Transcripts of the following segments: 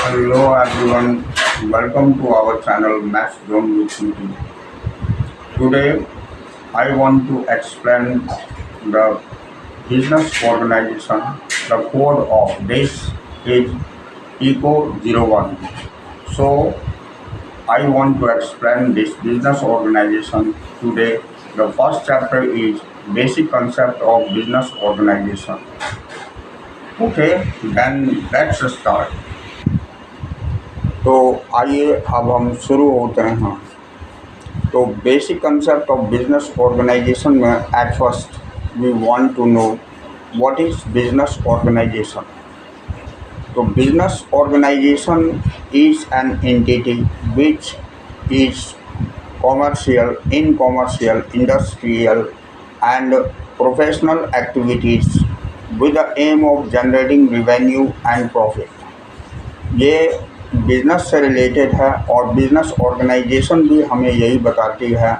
Hello everyone, welcome to our channel Match Zone with Niti. Today I want to explain the business organization. The code of this is ECO01. So I want to explain this business organization today. The first chapter is basic concept of business organization. Okay, then let's start. तो आइए अब हम शुरू होते हैं। तो basic concept of business organisation में at first we want to know what is business organisation. तो business organisation is an entity which is commercial, in commercial, industrial and professional activities with the aim of generating revenue and profit. ये business से related है और business organisation भी हमें यही बताती है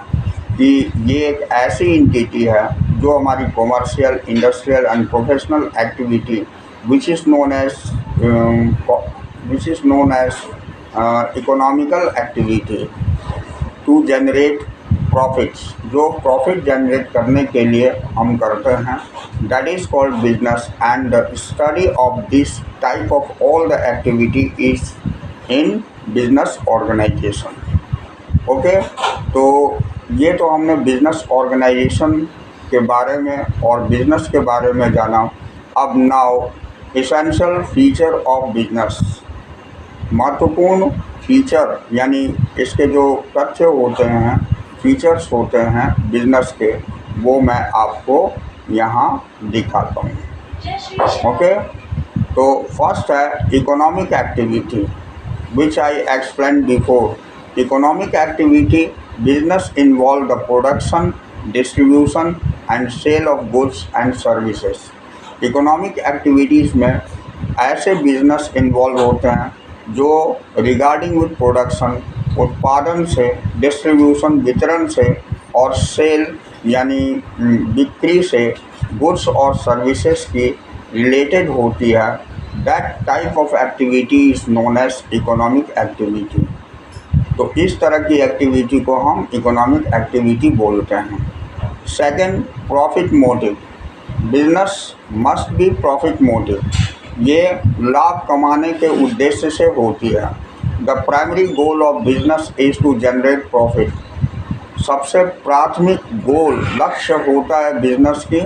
कि ये एक ऐसी एंटिटी है जो हमारी commercial, industrial and professional activity which is known as economical activity to generate profits, जो प्रॉफिट जनरेट करने के लिए हम करते हैं, that is called business. And the study of this type of all the activity is in business organisation. Okay, तो ये तो हमने बिजनेस ऑर्गेनाइजेशन के बारे में और बिजनेस के बारे में जाना। अब now essential feature of business, महत्वपूर्ण फीचर यानी इसके जो तथ्य होते हैं, फीचर्स होते हैं बिजनेस के, वो मैं आपको यहाँ दिखाता हूँ। ओके, तो फर्स्ट है economic activity which I explained before. Economic activity, business involve the production, distribution and sale of goods and services. Economic activities में ऐसे बिजनेस इन्वॉल्व होते हैं जो रिगार्डिंग विद प्रोडक्शन, उत्पादन से, डिस्ट्रीब्यूशन वितरण से और सेल यानी बिक्री से गुड्स और सर्विसेज की रिलेटेड होती है। That type of activity is known as economic activity. तो इस तरह की एक्टिविटी को हम इकोनॉमिक एक्टिविटी बोलते हैं। Second, profit motive, business must be profit motive, ये लाभ कमाने के उद्देश्य से होती है। The primary goal of business is to generate profit, सबसे प्राथमिक गोल, लक्ष्य होता है बिजनेस की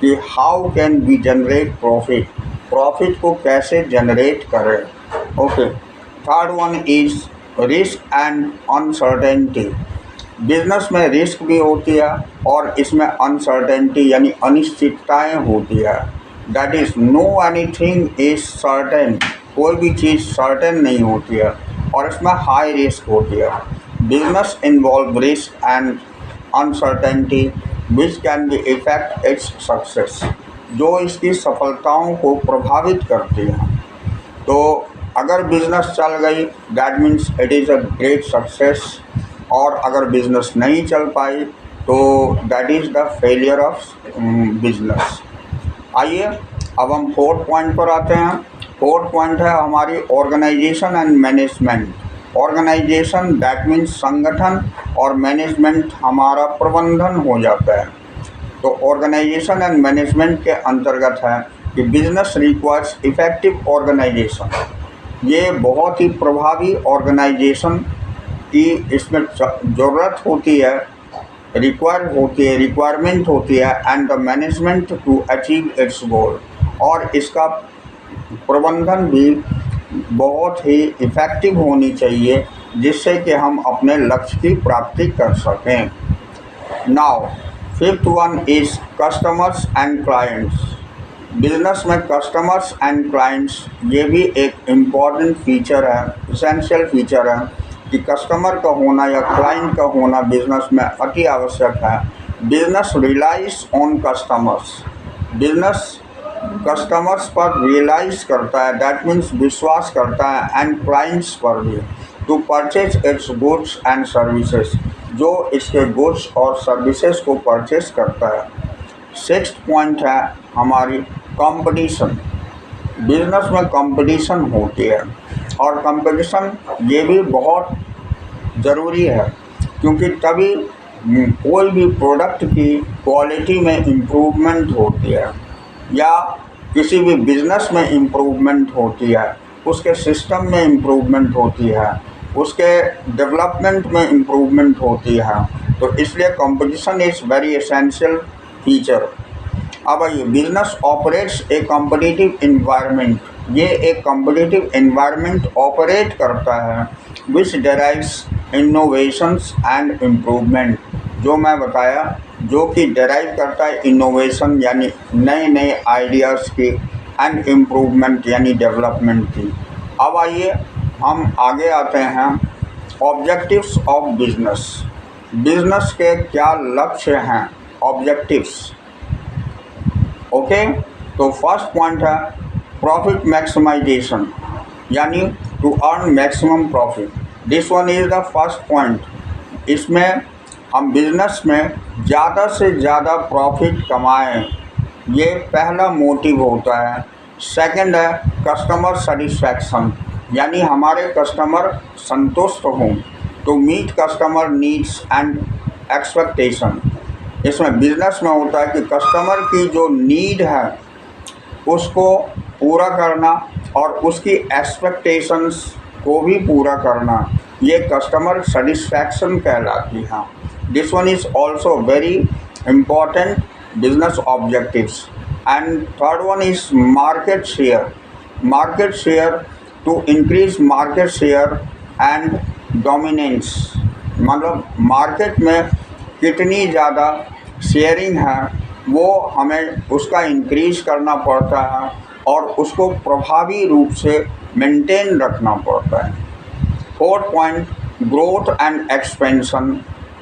कि how can we generate profit, profit को कैसे जनरेट करें। Okay, third one is risk and uncertainty, business में रिस्क भी होती है और इसमें अनसर्टेनिटी यानी अनिश्चितताएं होती है। That is know anything is certain, कोई भी चीज़ सर्टेन नहीं होती है और इसमें हाई रिस्क होती है। Business involve risk and uncertainty which can be effect its success, जो इसकी सफलताओं को प्रभावित करती है। तो अगर बिज़नेस चल गई that means it is a great success, और अगर बिज़नेस नहीं चल पाई तो that is the failure of business. आइए अब हम फोर्थ पॉइंट पर आते हैं। फोर्थ पॉइंट है हमारी organisation and management. Organisation that means संगठन और मैनेजमेंट हमारा प्रबंधन हो जाता है। तो ऑर्गेनाइजेशन एंड मैनेजमेंट के अंतर्गत है कि बिजनेस रिक्वायर्स इफ़ेक्टिव ऑर्गेनाइजेशन, ये बहुत ही प्रभावी ऑर्गेनाइजेशन की इसमें ज़रूरत होती है, रिक्वायरमेंट होती है, and the management to achieve its goal, और इसका प्रबंधन भी बहुत ही इफ़ेक्टिव होनी चाहिए जिससे कि हम अपने लक्ष्य की प्राप्ति कर सकें। Now fifth one is customers and clients. Business में कस्टमर्स एंड क्लाइंट्स ये भी एक इम्पॉर्टेंट फीचर है, इसेंशियल फीचर है कि कस्टमर का होना या क्लाइंट का होना बिजनेस में अति आवश्यक है। Business relies on customers, business customers पर रियलाइज करता है, दैट मीन्स विश्वास करता है, एंड क्लाइंट्स पर भी, to purchase its goods and services, जो इसके गुड्स और सर्विसेज को परचेज करता है। सिक्स्थ पॉइंट है हमारी कंपटीशन। बिजनेस में कंपटीशन होती है और कंपटीशन ये भी बहुत ज़रूरी है, क्योंकि तभी कोई भी प्रोडक्ट की क्वालिटी में इम्प्रूवमेंट होती है या किसी भी बिज़नेस में इम्प्रूवमेंट होती है, उसके सिस्टम में इम्प्रूवमेंट होती है, उसके डेवलपमेंट में इम्प्रूवमेंट होती है। तो इसलिए competition is very essential feature. अब आइए, बिजनेस ऑपरेट्स ए कॉम्पिटिटिव इन्वायरमेंट। ये एक कॉम्पिटिटिव इन्वायरमेंट ऑपरेट करता है विच डेराइव्स इनोवेशंस एंड इम्प्रूवमेंट, जो मैं बताया, जो कि डेराइव करता है इनोवेशन यानी नए नए आइडियाज़ की, एंड इम्प्रूवमेंट यानी डेवलपमेंट की। अब आइए हम आगे आते हैं, ऑब्जेक्टिव्स ऑफ बिजनेस। बिजनेस के क्या लक्ष्य हैं, ऑब्जेक्टिव्स। ओके, तो फर्स्ट पॉइंट है प्रॉफिट मैक्सिमाइजेशन, यानी to earn maximum profit. This one is the first point. इसमें हम बिजनेस में ज़्यादा से ज़्यादा प्रॉफिट कमाएं, ये पहला मोटिव होता है। सेकंड है कस्टमर सेटिस्फैक्शन, यानी हमारे कस्टमर संतुष्ट हों, to meet customer needs and expectation. इसमें बिजनेस में होता है कि कस्टमर की जो नीड है उसको पूरा करना और उसकी एक्सपेक्टेशंस को भी पूरा करना, ये कस्टमर सेटिस्फैक्शन कहलाती है। This one is also very important business objectives. And third one is market share. Market share to increase market share and dominance, मतलब मार्केट में कितनी ज़्यादा शेयरिंग है वो हमें उसका इंक्रीज करना पड़ता है और उसको प्रभावी रूप से मेंटेन रखना पड़ता है। Fourth point, growth and expansion,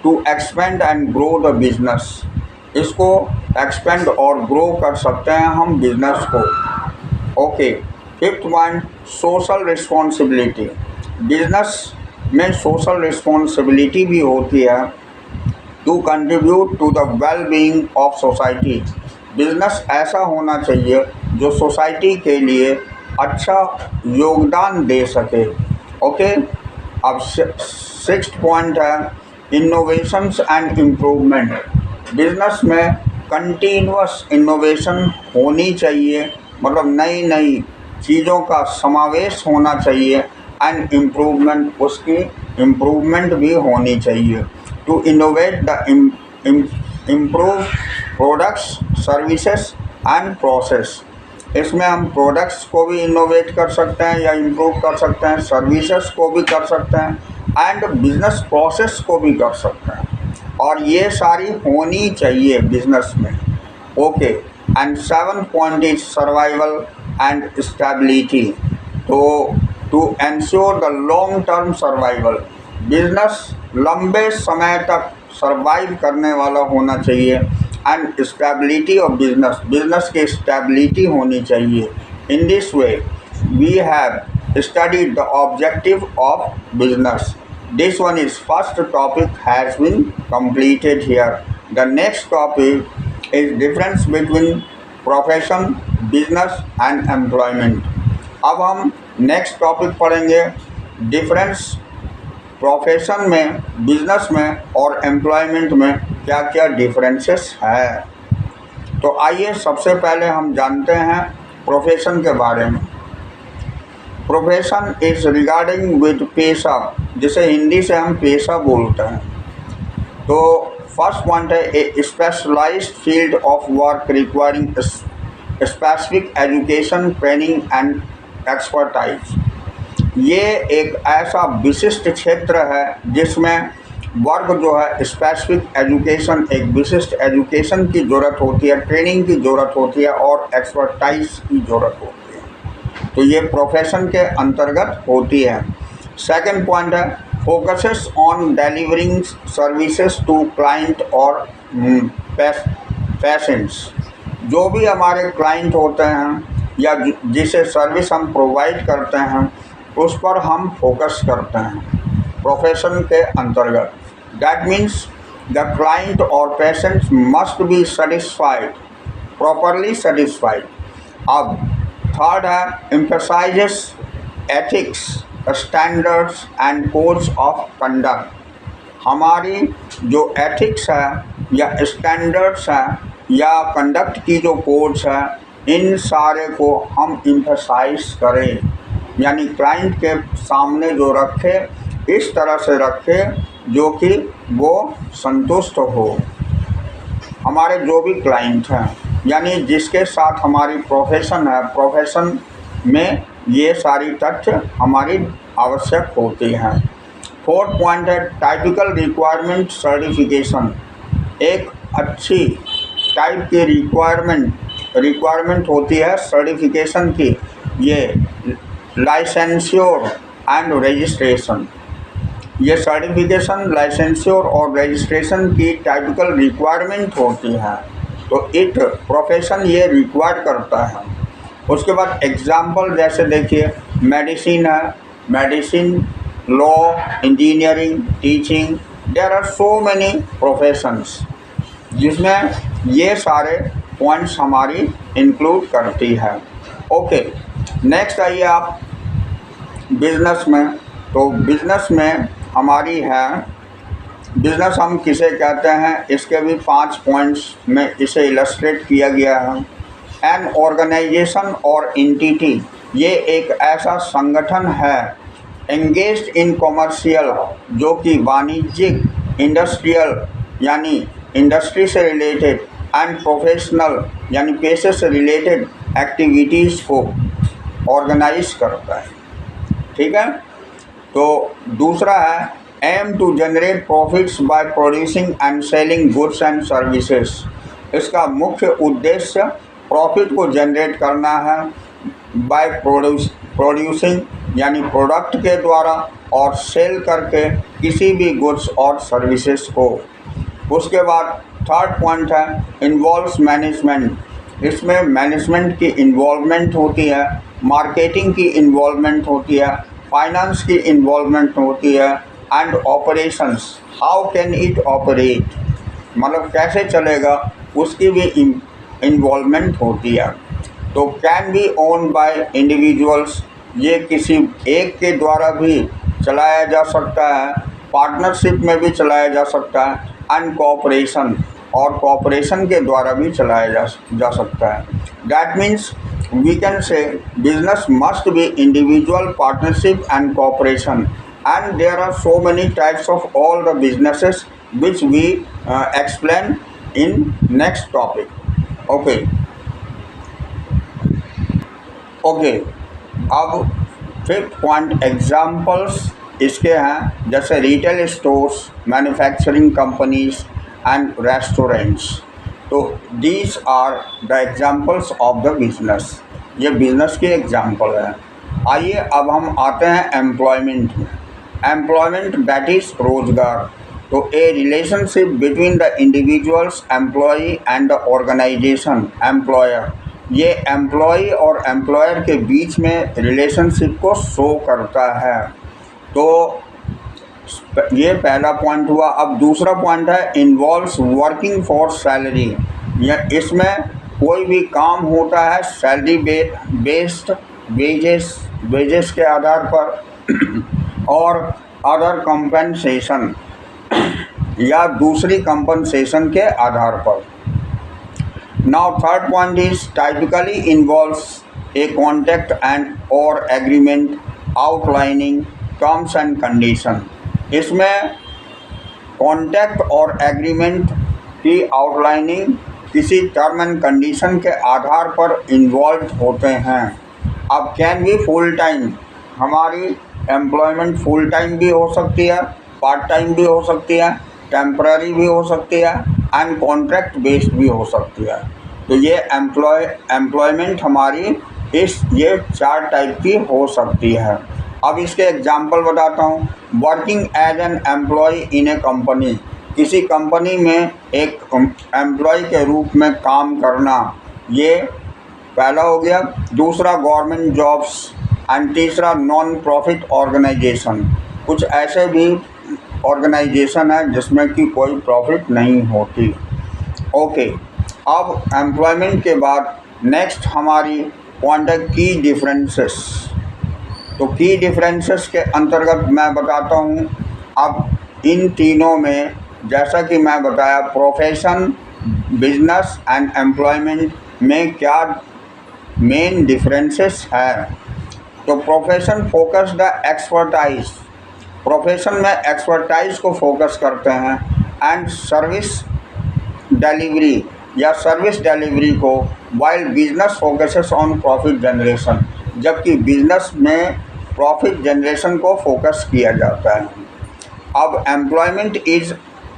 to expand and grow the business. इसको एक्सपेंड और ग्रो कर सकते हैं हम बिजनेस को। Okay, fifth point, social responsibility. Business में सोशल रिस्पॉन्सिबिलिटी भी होती है, to contribute to the well being of society. Business ऐसा होना चाहिए जो सोसाइटी के लिए अच्छा योगदान दे सके। ओके, अब सिक्स्थ पॉइंट है इनोवेशंस एंड इम्प्रूवमेंट। बिजनेस में कंटिन्यूअस इनोवेशन होनी चाहिए, मतलब नई नई चीज़ों का समावेश होना चाहिए, एंड इम्प्रूवमेंट, उसकी इम्प्रूवमेंट भी होनी चाहिए। To innovate the improve products, services and process. इसमें हम प्रोडक्ट्स को भी इनोवेट कर सकते हैं या इम्प्रूव कर सकते हैं, सर्विसेज को भी कर सकते हैं, एंड बिजनेस प्रोसेस को भी कर सकते हैं, और ये सारी होनी चाहिए बिजनेस में। Okay, and seven point is survival and stability. तो to ensure the long term survival, business लंबे समय तक सर्वाइव करने वाला होना चाहिए, and stability of business, business की स्टेबिलिटी होनी चाहिए। In this way we have studied the objective of business. This one is first topic has been completed here. The next topic is difference between profession, business and employment. अब हम next topic पढ़ेंगे difference profession में, business में और employment में क्या क्या differences है। तो आइए सबसे पहले हम जानते हैं प्रोफेशन के बारे में। प्रोफेशन इज रिगार्डिंग विद पेशा, जिसे हिंदी से हम पेशा बोलते हैं। तो फर्स्ट पॉइंट है a specialised field of work requiring specific education, training and expertise. ये एक ऐसा विशिष्ट क्षेत्र है जिसमें वर्क जो है स्पेसिफिक एजुकेशन, एक विशिष्ट एजुकेशन की ज़रूरत होती है, ट्रेनिंग की ज़रूरत होती है और एक्सपर्टाइज की ज़रूरत होती है। तो ये प्रोफेशन के अंतर्गत होती है। सेकंड पॉइंट है focuses on delivering services to client और पेशेंट्स। जो भी हमारे क्लाइंट होते हैं या जिसे सर्विस हम प्रोवाइड करते हैं उस पर हम फोकस करते हैं प्रोफेशन के अंतर्गत। दैट मीन्स द क्लाइंट और patients must be satisfied, properly satisfied. अब थर्ड है emphasises ethics, standards and codes of conduct. हमारी जो एथिक्स है या स्टैंडर्ड्स हैं या कंडक्ट की जो कोड्स हैं, इन सारे को हम इम्फसाइज करें, यानी क्लाइंट के सामने जो रखे इस तरह से रखे जो कि वो संतुष्ट हो। हमारे जो भी क्लाइंट हैं, यानी जिसके साथ हमारी प्रोफेशन है, प्रोफेशन में ये सारी तथ्य हमारी आवश्यक होती हैं। फोर्थ पॉइंट है टाइपिकल रिक्वायरमेंट सर्टिफिकेशन। एक अच्छी टाइप की रिक्वायरमेंट होती है सर्टिफिकेशन की, ये लाइसेंस्योर एंड रजिस्ट्रेशन। ये सर्टिफिकेशन, लाइसेंस्योर और रजिस्ट्रेशन की टाइपिकल रिक्वायरमेंट होती है, तो इट प्रोफेशन ये रिक्वायर करता है। उसके बाद एग्जाम्पल जैसे देखिए, मेडिसिन है, medicine, law, engineering, teaching, there are so many professions जिसमें ये सारे पॉइंट्स हमारी इंक्लूड करती है। ओके, नेक्स्ट आइए आप बिजनेस में। तो बिजनेस में हमारी है, बिजनेस हम किसे कहते हैं, इसके भी 5 पॉइंट्स में इसे इलस्ट्रेट किया गया है। एन ऑर्गेनाइजेशन और एंटिटी, ये एक ऐसा संगठन है एंगेज्ड इन कॉमर्शियल, जो कि वाणिज्यिक, इंडस्ट्रियल यानी इंडस्ट्री से रिलेटेड, एंड प्रोफेशनल यानी पेशे से रिलेटेड एक्टिविटीज़ को ऑर्गेनाइज करता है। ठीक है। तो दूसरा है aim to generate profits by producing and selling goods and services. इसका मुख्य उद्देश्य प्रॉफिट को जनरेट करना है बाय प्रोड्यूसिंग यानी प्रोडक्ट के द्वारा, और सेल करके किसी भी गुड्स और सर्विसेज को। उसके बाद थर्ड पॉइंट है इन्वॉल्व्स मैनेजमेंट। इसमें मैनेजमेंट की इन्वॉल्वमेंट होती है, मार्केटिंग की इन्वॉल्वमेंट होती है, फाइनेंस की इन्वॉल्वमेंट होती है, and operations, how can it operate, मतलब कैसे चलेगा उसकी भी इन्वॉल्वमेंट होती है। तो can be own by individuals, ये किसी एक के द्वारा भी चलाया जा सकता है, पार्टनरशिप में भी चलाया जा सकता है, एंड कोऑपरेशन, और कोऑपरेशन के द्वारा भी चलाया जा सकता है। That means we can say business must be individual, partnership and cooperation, and there are so many types of all the businesses which we explain in next topic. Okay, अब fifth point examples इसके हैं, जैसे retail stores, manufacturing companies and restaurants. तो these are the examples of the business, ये business के example हैं। आइए अब हम आते हैं एम्प्लॉयमेंट में। एम्प्लॉयमेंट दैट इज़ रोजगार। तो a relationship between the individuals, employee and the organisation, employer. ये एम्प्लॉई और एम्प्लॉयर के बीच में रिलेशनशिप को शो करता है। तो ये पहला पॉइंट हुआ। अब दूसरा पॉइंट है इन्वॉल्व्स वर्किंग फॉर सैलरी। इसमें कोई भी काम होता है सैलरी बेस्ड, वेजेस के आधार पर और अदर कंपनसेशन या दूसरी कंपनसेशन के आधार पर। Now third point is typically involves a contract and or agreement outlining terms and condition. इसमें कॉन्ट्रैक्ट और एग्रीमेंट की आउटलाइनिंग किसी टर्म एंड कंडीशन के आधार पर इन्वॉल्व होते हैं। अब कैन बी फुल टाइम, हमारी एम्प्लॉयमेंट फुल टाइम भी हो सकती है, पार्ट टाइम भी हो सकती है, टेम्पररी भी हो सकती है, एंड कॉन्ट्रैक्ट बेस्ड भी हो सकती है। तो ये एम्प्लॉयमेंट हमारी ये 4 टाइप की हो सकती है। अब इसके एग्जाम्पल बताता हूँ। Working as an employ in a company, किसी कंपनी में एक एम्प्लॉय के रूप में काम करना, ये पहला हो गया। दूसरा गवर्नमेंट जॉब्स, एंड तीसरा नॉन प्रॉफिट ऑर्गेनाइजेशन। कुछ ऐसे भी ऑर्गेनाइजेशन है जिसमें कि कोई प्रॉफिट नहीं होती। ओके, अब एम्प्लॉयमेंट के बाद नेक्स्ट हमारी पॉइंट है की डिफरेंसेस। तो की डिफरेंसेस के अंतर्गत मैं बताता हूँ। अब इन तीनों में जैसा कि मैं बताया, प्रोफेशन, बिजनेस एंड एम्प्लॉयमेंट में क्या मेन डिफरेंसेस है। तो profession focus the expertise, profession में एक्सपर्टाइज को फोकस करते हैं, एंड सर्विस डिलीवरी या सर्विस डिलीवरी को, while business focuses on profit generation, जबकि बिजनेस में प्रॉफिट जनरेशन को फोकस किया जाता है। अब employment is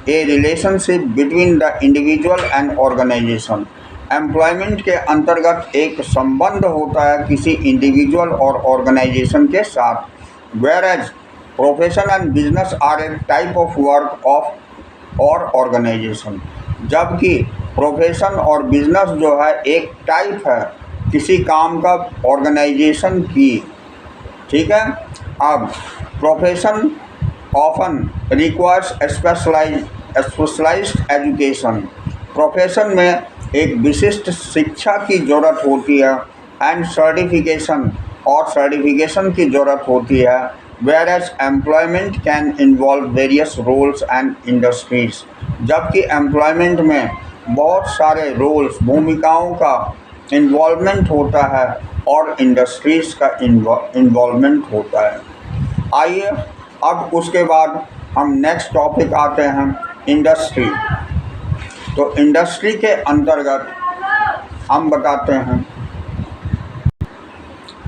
a relationship between the individual and organisation, employment के अंतर्गत एक संबंध होता है किसी इंडिविजुअल और ऑर्गेनाइजेशन के साथ, whereas profession and business are a type of work of or organisation, जबकि प्रोफेशन और बिजनेस जो है एक टाइप है किसी काम का ऑर्गेनाइजेशन की। ठीक है। अब profession often requires specialised education, profession में एक विशिष्ट शिक्षा की ज़रूरत होती है, एंड सर्टिफिकेशन और सर्टिफिकेशन की ज़रूरत होती है, whereas employment can involve various roles and industries, जबकि एम्प्लॉयमेंट में बहुत सारे रोल्स, भूमिकाओं का इन्वॉल्वमेंट होता है और इंडस्ट्रीज का इन्वॉल्वमेंट होता है। आइए अब उसके बाद हम नेक्स्ट टॉपिक आते हैं, इंडस्ट्री। तो इंडस्ट्री के अंतर्गत हम बताते हैं,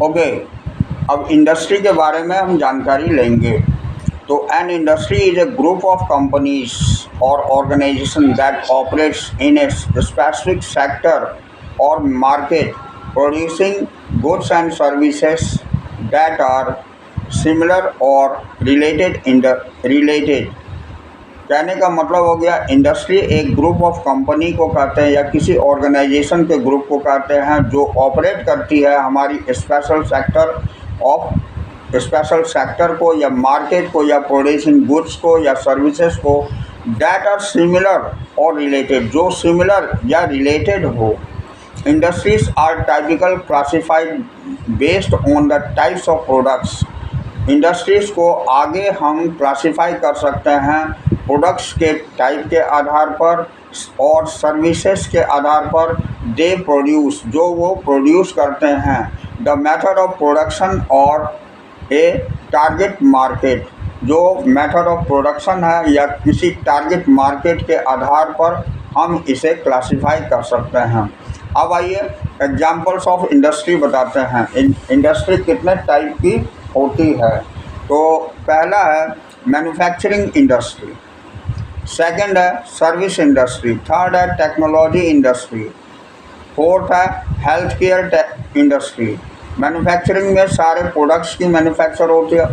ओके, अब इंडस्ट्री के बारे में हम जानकारी लेंगे। तो an industry is a group of companies or organization that operates in a specific sector or market producing goods and services that are similar or related. कहने का मतलब हो गया, इंडस्ट्री एक ग्रुप ऑफ कंपनी को कहते हैं या किसी ऑर्गेनाइजेशन के ग्रुप को कहते हैं जो ऑपरेट करती है हमारी स्पेशल सेक्टर को या मार्केट को या प्रोड्यूसिंग गुड्स को या सर्विसेज को, that are similar or related, जो सिमिलर या रिलेटेड हो। Industries are typical classified based on the types of products, industries को आगे हम क्लासिफाई कर सकते हैं प्रोडक्ट्स के टाइप के आधार पर और सर्विसेज के आधार पर। दे प्रोड्यूस, जो वो प्रोड्यूस करते हैं, द मेथड ऑफ प्रोडक्शन और ए टारगेट मार्केट, जो मेथड ऑफ प्रोडक्शन है या किसी टारगेट मार्केट के आधार पर हम इसे क्लासिफाई कर सकते हैं। अब आइए एग्जाम्पल्स ऑफ इंडस्ट्री बताते हैं, इंडस्ट्री कितने टाइप की होती है। तो पहला है मैन्युफैक्चरिंग इंडस्ट्री, सेकंड है सर्विस इंडस्ट्री, थर्ड है टेक्नोलॉजी इंडस्ट्री, फोर्थ है हेल्थ केयर इंडस्ट्री। मैन्युफैक्चरिंग में सारे प्रोडक्ट्स की मैन्युफैक्चर होती है।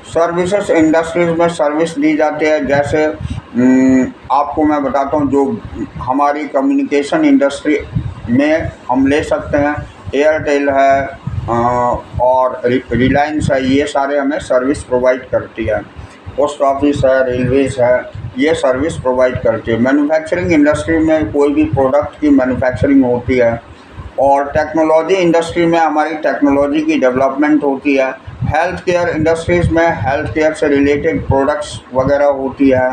सर्विसेज इंडस्ट्रीज में सर्विस दी जाती है, जैसे आपको मैं बताता हूँ, जो हमारी कम्युनिकेशन इंडस्ट्री में हम ले सकते हैं, एयरटेल है और रिलायंस है, ये सारे हमें सर्विस प्रोवाइड करती है। पोस्ट ऑफिस है, रेलवेज़ है, ये सर्विस प्रोवाइड करती है। मैन्युफैक्चरिंग इंडस्ट्री में कोई भी प्रोडक्ट की मैन्युफैक्चरिंग होती है। और टेक्नोलॉजी इंडस्ट्री में हमारी टेक्नोलॉजी की डेवलपमेंट होती है। हेल्थ केयर इंडस्ट्रीज़ में हेल्थ केयर से रिलेटेड प्रोडक्ट्स वगैरह होती है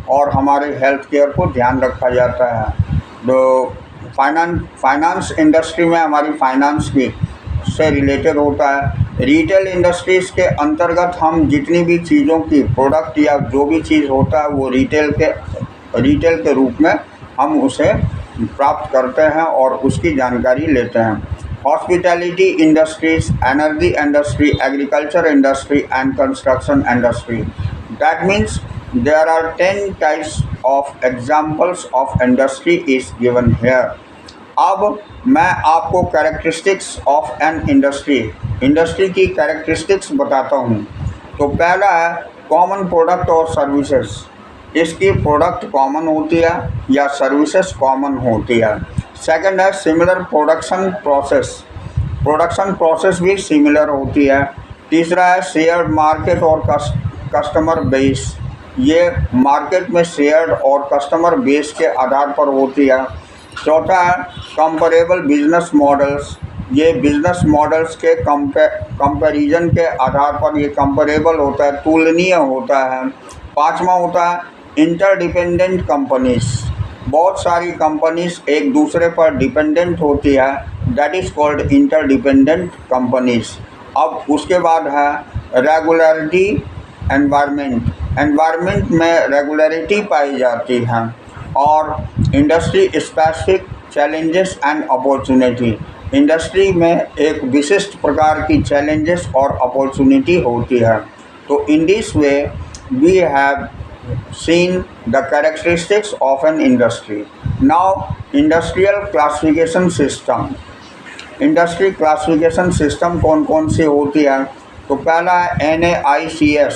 और हमारे हेल्थ केयर को ध्यान रखा जाता है। तो फाइनेंस इंडस्ट्री में हमारी फाइनेंस की से रिलेटेड होता है। रिटेल इंडस्ट्रीज़ के अंतर्गत हम जितनी भी चीज़ों की प्रोडक्ट या जो भी चीज़ होता है वो रिटेल के रूप में हम उसे प्राप्त करते हैं और उसकी जानकारी लेते हैं। Hospitality industries, energy industry, agriculture industry and construction industry. That means there are 10 types of examples of industry is given here. अब मैं आपको कैरेक्टरिस्टिक्स ऑफ एन इंडस्ट्री की कैरेक्टरिस्टिक्स बताता हूँ। तो पहला है कॉमन प्रोडक्ट और सर्विसेज, इसकी प्रोडक्ट कॉमन होती है या सर्विसेज कॉमन होती है। सेकंड है सिमिलर प्रोडक्शन प्रोसेस भी सिमिलर होती है। तीसरा है शेयर्ड मार्केट और कस्टमर बेस, ये मार्केट में शेयर्ड और कस्टमर बेस के आधार पर होती है। चौथा है कंपैरेबल बिजनेस मॉडल्स, ये बिजनेस मॉडल्स के कंपैरिजन के आधार पर ये कंपेरेबल होता है, तुलनीय होता है। पांचवा होता है इंटरडिपेंडेंट कंपनीज, बहुत सारी कंपनीज एक दूसरे पर डिपेंडेंट होती है, that is called interdependent companies. अब उसके बाद है रेगुलरिटी एनवायरनमेंट, एनवायरनमेंट में रेगुलरिटी पाई जाती है। और industry specific challenges and opportunity, industry में एक विशिष्ट प्रकार की चैलेंजेस और अपॉर्चुनिटी होती है। तो in this way we have seen the characteristics of an industry. Now, industrial classification system. Industry classification system कौन कौन सी होती है? तो पहला है NAICS,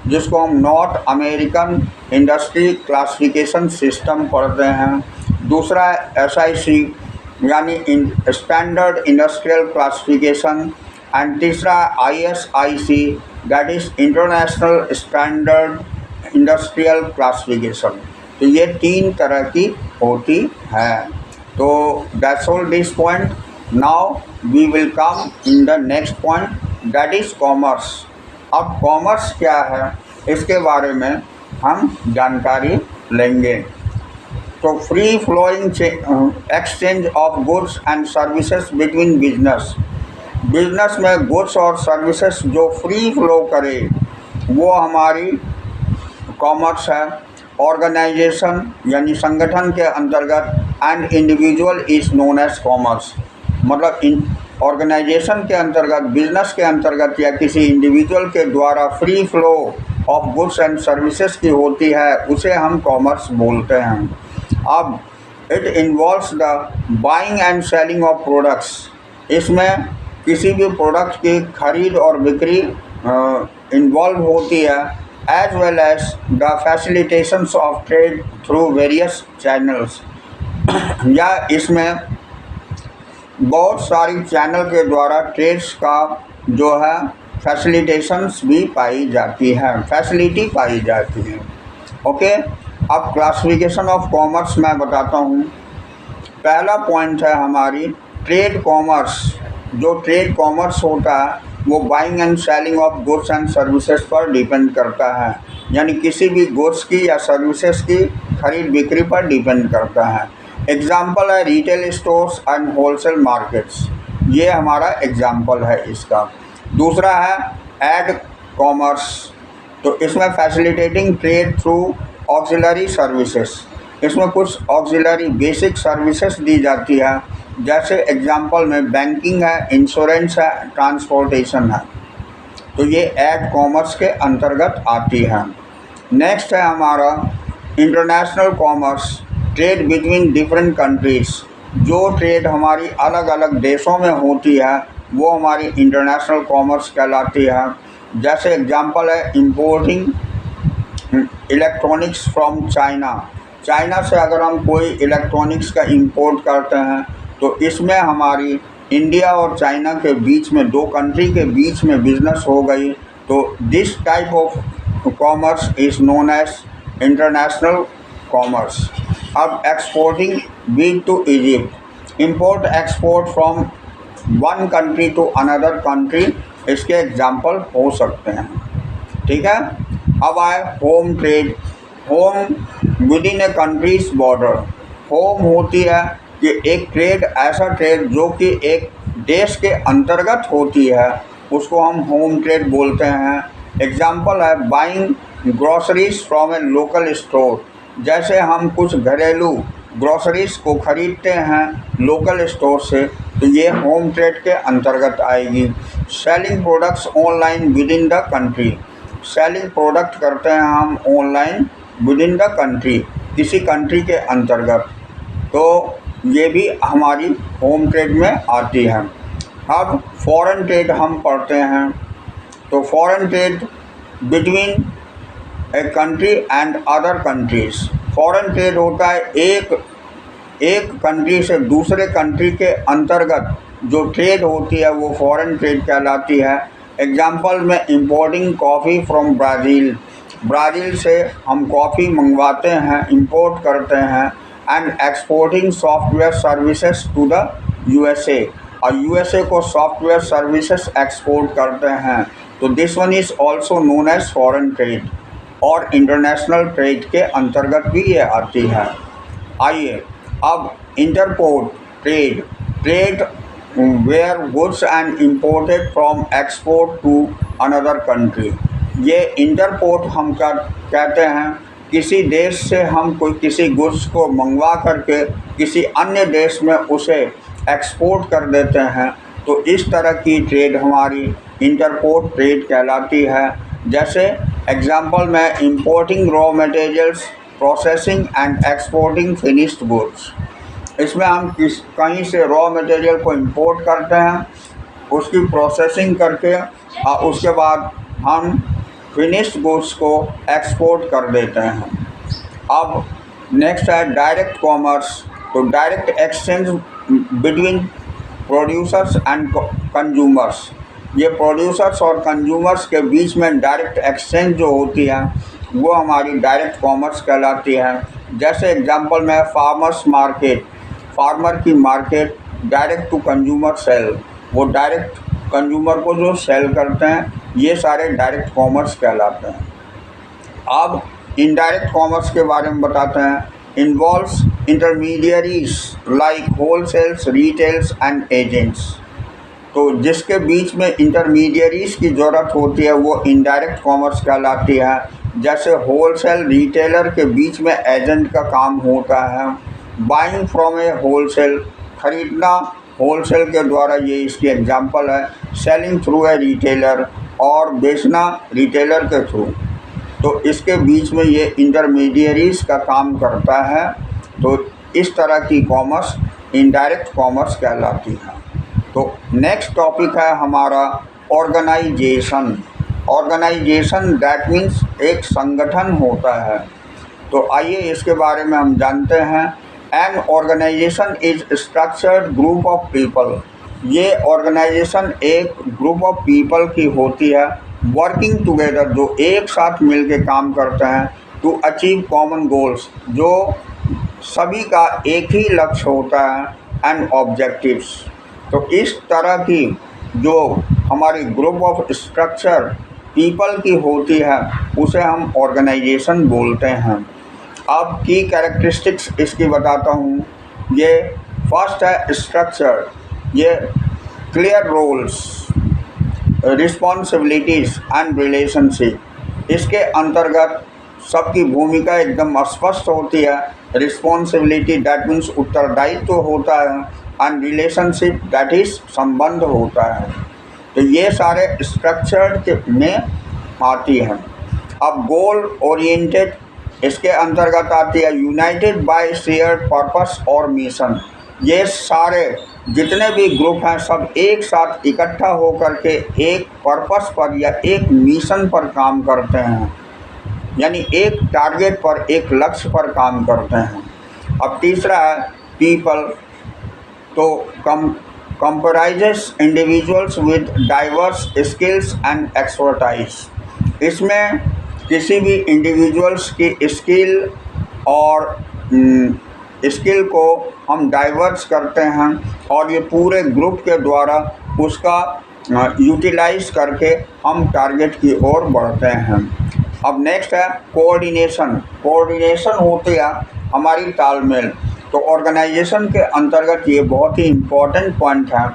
जिसको हम North American industry classification system पढ़ते हैं। दूसरा है SIC यानी स्टैंडर्ड इंडस्ट्रियल क्लासिफिकेशन। एंड तीसरा ISIC that is international standard industrial classification. तो ये 3 तरह की होती है। तो that's all this point. Now we will come in the next point, that is commerce. अब कॉमर्स क्या है इसके बारे में हम जानकारी लेंगे। तो free flowing exchange of goods and services between business, business में गुड्स और सर्विसेज जो फ्री फ्लो करे वो हमारी कॉमर्स है। ऑर्गेनाइजेशन यानी संगठन के अंतर्गत and individual is known as commerce, मतलब ऑर्गेनाइजेशन के अंतर्गत, बिजनेस के अंतर्गत या किसी इंडिविजुअल के द्वारा free flow of goods and services की होती है, उसे हम कॉमर्स बोलते हैं। अब it involves the buying and selling of products, इसमें किसी भी प्रोडक्ट की खरीद और बिक्री इन्वॉल्व होती है, as well as the facilitations of trade through various channels, या इसमें बहुत सारी चैनल के द्वारा ट्रेड्स का जो है फैसिलिटेशंस भी पाई जाती है, फैसिलिटी पाई जाती है। ओके, अब क्लासिफिकेशन ऑफ कॉमर्स मैं बताता हूँ। पहला पॉइंट है हमारी ट्रेड कॉमर्स। जो ट्रेड कॉमर्स होता है वो buying and selling of goods and services पर डिपेंड करता है, यानी किसी भी गुड्स की या सर्विसेज की खरीद बिक्री पर डिपेंड करता है। एग्जाम्पल है retail stores and wholesale markets, ये हमारा एग्जाम्पल है इसका। दूसरा है एड कॉमर्स, तो इसमें facilitating trade through auxiliary services, इसमें कुछ ऑक्सिलरी बेसिक सर्विसेज दी जाती है, जैसे एग्जाम्पल में बैंकिंग है, इंश्योरेंस है, ट्रांसपोर्टेशन है, तो ये एड कॉमर्स के अंतर्गत आती है। नेक्स्ट है हमारा international commerce, trade between different countries, जो ट्रेड हमारी अलग अलग देशों में होती है वो हमारी इंटरनेशनल कॉमर्स कहलाती है। जैसे एग्जांपल है importing electronics from China, China से अगर हम कोई इलेक्ट्रॉनिक्स का इंपोर्ट करते हैं तो इसमें हमारी इंडिया और चाइना के बीच में, दो कंट्री के बीच में बिजनेस हो गई, तो this type of commerce is known as international commerce. अब exporting wheat to Egypt, import export from one country to another country, इसके एग्जाम्पल हो सकते हैं। ठीक है, अब आए home trade. Home within a country's border, home होती है कि एक ट्रेड, ऐसा ट्रेड जो कि एक देश के अंतर्गत होती है, उसको हम होम ट्रेड बोलते हैं। एग्जाम्पल है buying groceries from A local store, जैसे हम कुछ घरेलू ग्रॉसरीज को खरीदते हैं लोकल स्टोर से, तो ये होम ट्रेड के अंतर्गत आएगी। Selling products online with in the country, selling product करते हैं हम online with in the country, किसी कंट्री के अंतर्गत, तो ये भी हमारी होम ट्रेड में आती है। अब फॉरेन ट्रेड हम पढ़ते हैं, तो foreign trade between a country and other countries, foreign trade होता है एक कंट्री से दूसरे कंट्री के अंतर्गत जो ट्रेड होती है वो फॉरेन ट्रेड कहलाती है। एग्जांपल में importing coffee from Brazil, Brazil से हम कॉफ़ी मंगवाते हैं, इंपोर्ट करते हैं। And exporting software services to the USA, और यूएसए को सॉफ्टवेयर सर्विसेज एक्सपोर्ट करते हैं। तो this one is also known as foreign trade और इंटरनेशनल ट्रेड के अंतर्गत भी ये आती है। आइए अब entrepot trade, trade where goods and imported from export to another country. ये इंटरपोर्ट हम कहते हैं किसी देश से हम कोई किसी गुड्स को मंगवा करके किसी अन्य देश में उसे एक्सपोर्ट कर देते हैं। तो इस तरह की ट्रेड हमारी इंटरपोर्ट ट्रेड कहलाती है। जैसे एग्जांपल में importing raw materials, processing and exporting finished goods. इसमें हम कहीं से रॉ मटेरियल को इंपोर्ट करते हैं, उसकी प्रोसेसिंग करके और उसके बाद हम फिनिश्ड गुड्स को एक्सपोर्ट कर देते हैं। अब नेक्स्ट है डायरेक्ट कॉमर्स। तो direct exchange between producers and consumers. ये प्रोड्यूसर्स और कंज्यूमर्स के बीच में डायरेक्ट एक्सचेंज जो होती है वो हमारी डायरेक्ट कॉमर्स कहलाती है। जैसे एग्जांपल में फार्मर्स मार्केट, फार्मर की market, direct to consumer sale, वो डायरेक्ट कंज्यूमर को जो सेल करते हैं, ये सारे डायरेक्ट कॉमर्स कहलाते हैं। अब इनडायरेक्ट कॉमर्स के बारे में बताते हैं। Involves intermediaries like wholesales, retails and agents. तो जिसके बीच में इंटरमीडियरीज की ज़रूरत होती है वो इनडायरेक्ट कॉमर्स कहलाती है। जैसे होलसेल रिटेलर के बीच में एजेंट का काम होता है। बाइंग फ्रॉम ए होलसेल, खरीदना होलसेल के द्वारा, ये इसकी एग्जांपल है। सेलिंग थ्रू ए रिटेलर, और बेचना रिटेलर के थ्रू। तो इसके बीच में ये इंटरमीडियरीज का काम करता है। तो इस तरह की कॉमर्स इनडायरेक्ट कॉमर्स कहलाती है। तो नेक्स्ट टॉपिक है हमारा ऑर्गेनाइजेशन। ऑर्गेनाइजेशन दैट मीन्स एक संगठन होता है। तो आइए इसके बारे में हम जानते हैं। An organisation is structured group of people. ये ऑर्गेनाइजेशन एक ग्रुप ऑफ पीपल की होती है, वर्किंग टुगेदर, जो एक साथ मिल के काम करते हैं, टू अचीव कॉमन गोल्स, जो सभी का एक ही लक्ष्य होता है, एंड ऑब्जेक्टिव्स। तो इस तरह की जो हमारी ग्रुप ऑफ स्ट्रक्चर पीपल की होती है उसे हम ऑर्गेनाइजेशन बोलते हैं। अब की कैरेक्टरिस्टिक्स इसकी बताता हूँ। ये फर्स्ट है स्ट्रक्चर। ये clear roles, responsibilities and relationship. इसके अंतर्गत सबकी भूमिका एकदम स्पष्ट होती है। रिस्पॉन्सिबिलिटी दैट मीन्स उत्तरदायित्व होता है, एंड रिलेशनशिप दैट इज संबंध होता है। तो ये सारे स्ट्रक्चर्ड में आती हैं। अब गोल ओरिएंटेड इसके अंतर्गत आती है। यूनाइटेड बाय शेयर्ड पर्पस और मिशन। ये सारे जितने भी ग्रुप हैं सब एक साथ इकट्ठा होकर के एक पर्पस पर या एक मिशन पर काम करते हैं, यानी एक टारगेट पर, एक लक्ष्य पर काम करते हैं। अब तीसरा है पीपल। तो comprises individuals with diverse skills and expertise. इसमें किसी भी इंडिविजुअल्स की स्किल और स्किल को हम डाइवर्स करते हैं और ये पूरे ग्रुप के द्वारा उसका यूटिलाइज करके हम टारगेट की ओर बढ़ते हैं। अब नेक्स्ट है कोऑर्डिनेशन। कोऑर्डिनेशन होती है हमारी तालमेल। तो ऑर्गेनाइजेशन के अंतर्गत ये बहुत ही इम्पोर्टेंट पॉइंट है।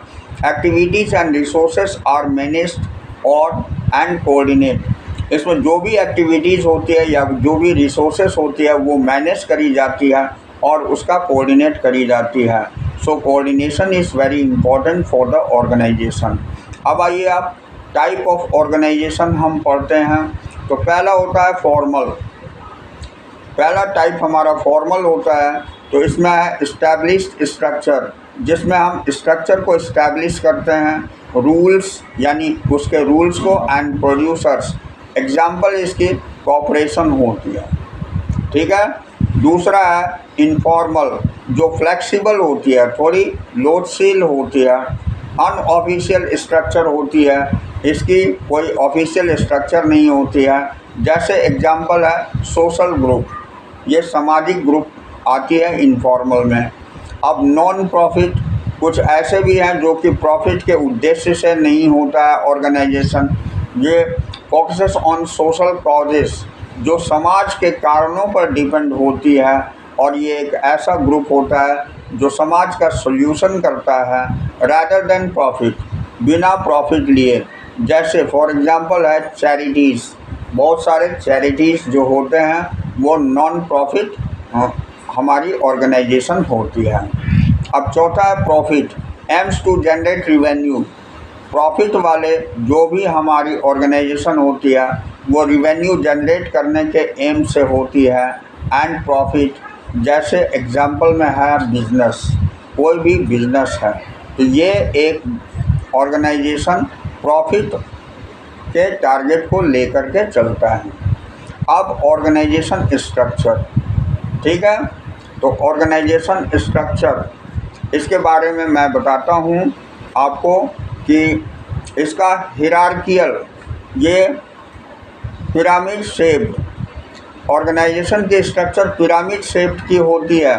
Activities and resources are managed और एंड कोऑर्डिनेट। इसमें जो भी एक्टिविटीज़ होती है या जो भी रिसोर्सेज होती है वो मैनेज करी जाती है और उसका कोऑर्डिनेट करी जाती है। So coordination is very important for the organisation. अब आइए आप टाइप ऑफ ऑर्गेनाइजेशन हम पढ़ते हैं। तो पहला होता है फॉर्मल। पहला टाइप हमारा फॉर्मल होता है। तो इसमें है इस्टेब्लिश्ड स्ट्रक्चर, जिसमें हम स्ट्रक्चर को इस्टेब्लिश करते हैं, रूल्स यानी उसके रूल्स को, एंड प्रोड्यूसर्स। एग्जाम्पल इसकी कॉपरेशन होती है, ठीक है। दूसरा है इनफॉर्मल, जो फ्लेक्सिबल होती है, थोड़ी लोचशील होती है, अनऑफिशियल स्ट्रक्चर होती है, इसकी कोई ऑफिशियल स्ट्रक्चर नहीं होती है। जैसे एग्जाम्पल है सोशल ग्रुप, ये सामाजिक ग्रुप आती है इनफॉर्मल में। अब नॉन प्रॉफिट कुछ ऐसे भी हैं जो कि प्रॉफिट के उद्देश्य से नहीं होता है ऑर्गेनाइजेशन। ये फोकसेस ऑन सोशल कॉजेस, जो समाज के कारणों पर डिपेंड होती है, और ये एक ऐसा ग्रुप होता है जो समाज का सॉल्यूशन करता है रैदर देन प्रॉफिट, बिना प्रॉफिट लिए। जैसे फॉर एग्जांपल है चैरिटीज़। बहुत सारे चैरिटीज़ जो होते हैं वो नॉन प्रॉफिट हमारी ऑर्गेनाइजेशन होती है। अब चौथा है profit, aims to generate revenue. Profit वाले जो भी हमारी ऑर्गेनाइजेशन होती है वो रिवेन्यू जनरेट करने के एम से होती है। एंड प्रॉफिट, जैसे एग्जांपल में है बिजनेस, कोई भी बिजनेस है तो ये एक ऑर्गेनाइजेशन प्रॉफिट के टारगेट को लेकर के चलता है। अब ऑर्गेनाइजेशन स्ट्रक्चर, ठीक है, तो ऑर्गेनाइजेशन स्ट्रक्चर इसके बारे में मैं बताता हूँ आपको कि इसका हिरार्कियल, ये पिरामिड शेप्ड, ऑर्गेनाइजेशन की स्ट्रक्चर पिरामिड शेप्ड की होती है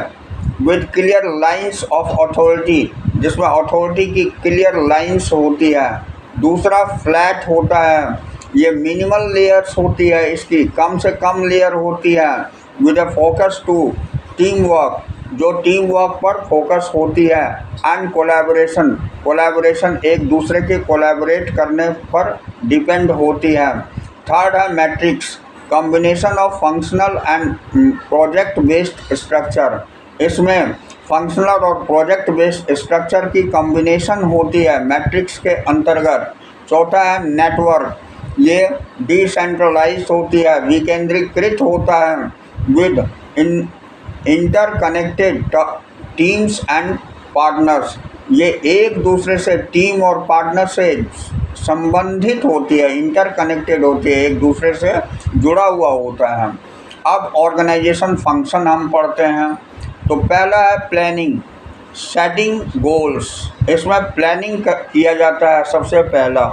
with clear lines of authority, जिसमें अथॉरिटी की क्लियर लाइंस होती है। दूसरा फ्लैट होता है, ये मिनिमल लेयर्स होती है, इसकी कम से कम लेयर होती है with a focus to team work, जो टीम वर्क पर फोकस होती है। एंड कोलैबोरेशन, कोलैबोरेशन एक दूसरे के कोलैबोरेट करने पर डिपेंड होती है। थर्ड है matrix, combination of functional and project based structure. इसमें फंक्शनल और प्रोजेक्ट बेस्ड स्ट्रक्चर की कॉम्बिनेशन होती है मैट्रिक्स के अंतर्गत। चौथा है नेटवर्क, ये डिसेंट्रलाइज होती है, विकेंद्रीकृत होता है with interconnected teams and partners. ये एक दूसरे से टीम और पार्टनर से संबंधित होती है, इंटरकनेक्टेड होती है, एक दूसरे से जुड़ा हुआ होता है। अब ऑर्गेनाइजेशन फंक्शन हम पढ़ते हैं, तो पहला है प्लानिंग, सेटिंग गोल्स। इसमें प्लानिंग किया जाता है। सबसे पहला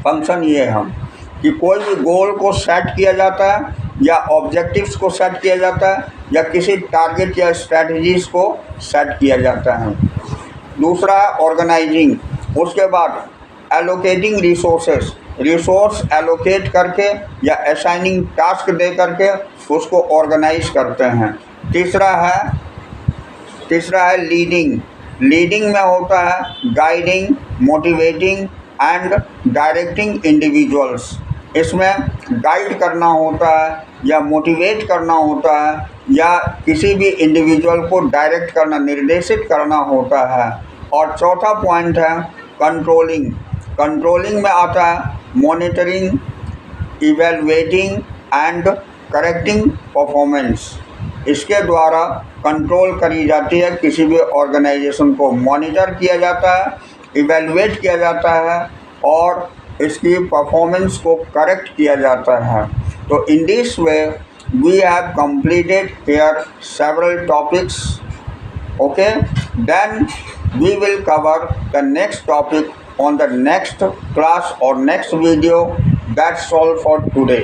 फंक्शन ये है कि कोई भी गोल को सेट किया जाता है या ऑब्जेक्टिव्स को सेट किया जाता है या किसी टारगेट या स्ट्रैटेजीज को सेट किया जाता है। दूसरा है ऑर्गेनाइजिंग, उसके बाद एलोकेटिंग रिसोर्सेस, रिसोर्स एलोकेट करके या असाइनिंग टास्क दे करके उसको ऑर्गेनाइज करते हैं। तीसरा है लीडिंग, लीडिंग में होता है guiding, motivating and directing individuals. इसमें गाइड करना होता है या मोटिवेट करना होता है या किसी भी इंडिविजुअल को डायरेक्ट करना, निर्देशित करना होता है। और चौथा पॉइंट है कंट्रोलिंग, कंट्रोलिंग में आता है monitoring, evaluating and correcting performance. इसके द्वारा कंट्रोल करी जाती है, किसी भी ऑर्गेनाइजेशन को मॉनिटर किया जाता है, इवैल्यूएट किया जाता है और इसकी परफॉर्मेंस को करेक्ट किया जाता है। तो in this way we have completed here several topics. Okay, then we will cover the next topic on the next class or next video. That's all for today.